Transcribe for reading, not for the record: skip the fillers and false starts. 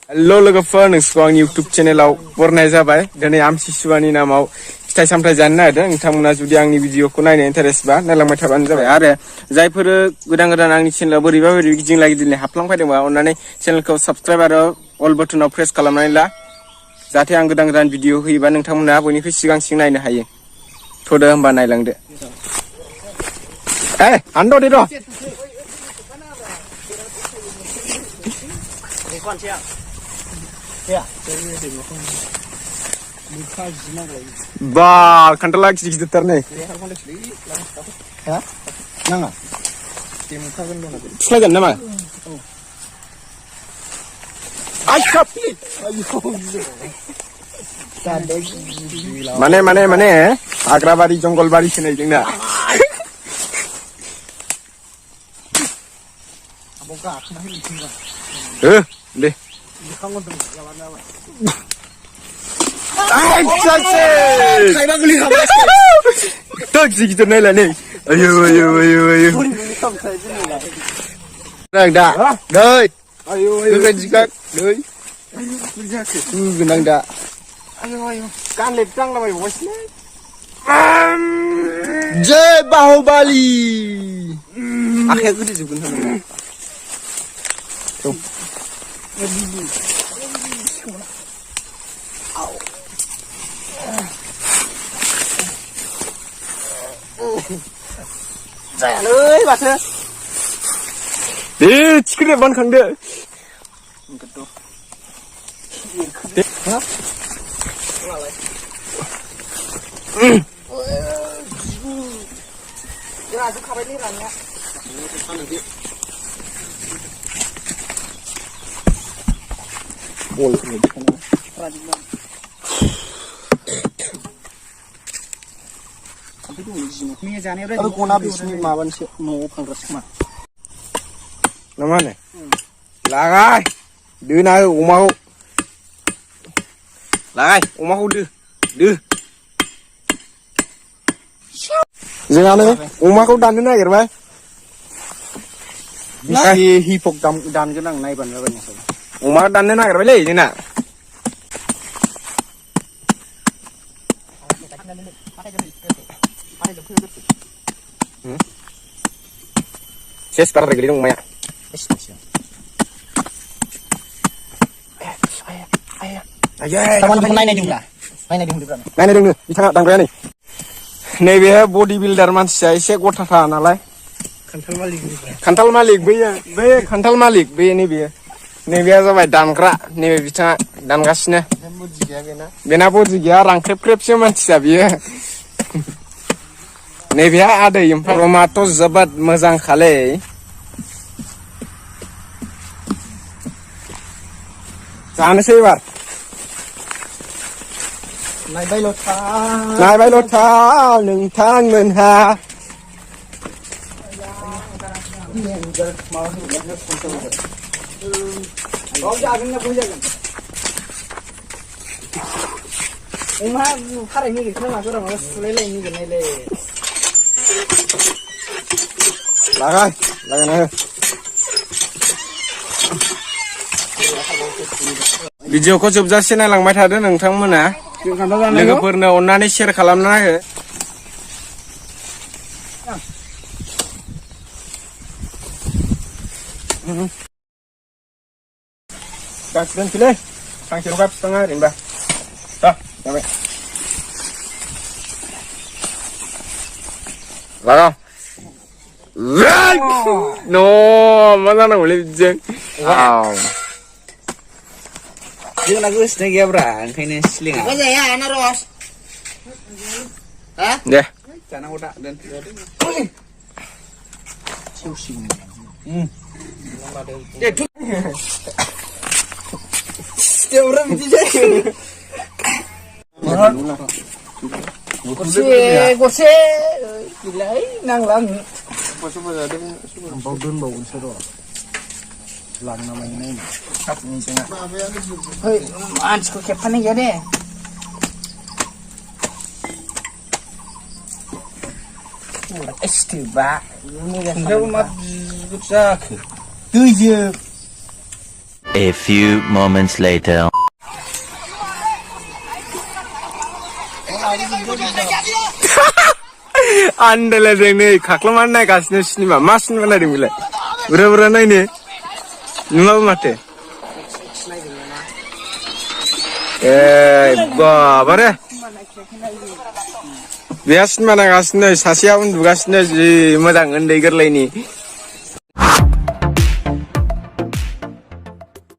Hello लोगोफोर नोंसोरखौ आंनि इउटुब चेनेलाव बरनाय जाबाय दिनै आमथिसुवानि नामाव फिथाइ सामथाइ जानो नागिरदों नोंथांमोना जुदि आंनि भिडिअखौ नायनो इन्टारेस्ट बा नायलांबाय थाबानो जाबाय आरो जायफोर गोदान गोदान आंनि चेनेलाव बोरैबा गिदिंला गिदिंला हाबलांफैदोंबा अन्नानै चेनेलखौ साबस्क्राइब आरो अल बटनाव प्रेस खालामनानै ला जाहाथे आं गोदान गोदान भिडिअ होयोबा नोंथांमोना बयनिख्रुइ सिगांसिन नायनो हायो थ'दो होमबा नायलांदो आन्द' दे र' बा खान्थाला गिदिर गिदिरथार नै नाङा थुस्लायगोन नामा माने हाग्राबारि जंगलबारिसो नै जोंना दे गिदिर नायला नै आयु दा नै गोनां दा गानलेट गांलाबायबावगासिनो जय बाहुबालि आखाया गोदोजोबगोन जायालै माथो दे थिखोनो बानखांदो राजुखाबायलै रानिया बल गना बिसिनि माबानिसो न'आव फानग्रासो खोमा ना मा होनो लागाय दोना हो अमाखौ लागाय अमाखौ दो जोंहानो अमाखौ दाननो नागिरबाय हिपक दानगोन आं नायबानो जाबाय अमा दाननो नागिरबायलै जोंना सेस बाराद्राय गोलैदों अमाया नायनायदोंनो बिथाङा दांग्राया नै नैबे बडि बिल्डार मानसिया एसे गथाथा नालाय खान्थाल मालिक बै खान्थाल मालिक बे नैबेया जाबाय दानग्रा नैबे बिथाङा दानगासिनो बेना बदि गैया रांख्रेबख्रेबसो मानसिया बियो नैबेहा आदै ओमफ्राय रमाथ' जोबोद मोजांखालै जानोसै एबार नायबायल' था नोंथांमोनहा अमा फाराय निगिरखौनो मागोर माबा सुलायलाय निगिरनायलै लागायना हो भिडिअखौ जोबजासे नायलांबाय थादो नोंथांमोना लोगोफोरनो अननानै शेयार खालामना हो गांसे दोनसैलै गांसेल' गा बिफाङा ओरैनोबा जाबाय लागा मा जानांगौलै बिदिजों जोंना गोसोनाय गैयाब्रा ओंखायनो सिलिङा जाया आनारस दे जानांगौ दा दोन बिदि जायो गरसे गैलाय नांला आंनो दोनबावनोसै र' लांना माने मानसिखौ खेबफानाय गैया दे एस्टिबा ओमफ्राय मा जाखो दैजों A few moments later. आन्दायलायदों नै खाख्लमानो नायगासिनो सिनेमा मा सिनेमा नायदों बेलाय बुरा बुरा नायनो नुवाबो माथो ए बाबारे बेहा सिनेमा नायगासिनो सासेया उन्दुगासिनो जि मोजां उन्दै गोरलैनि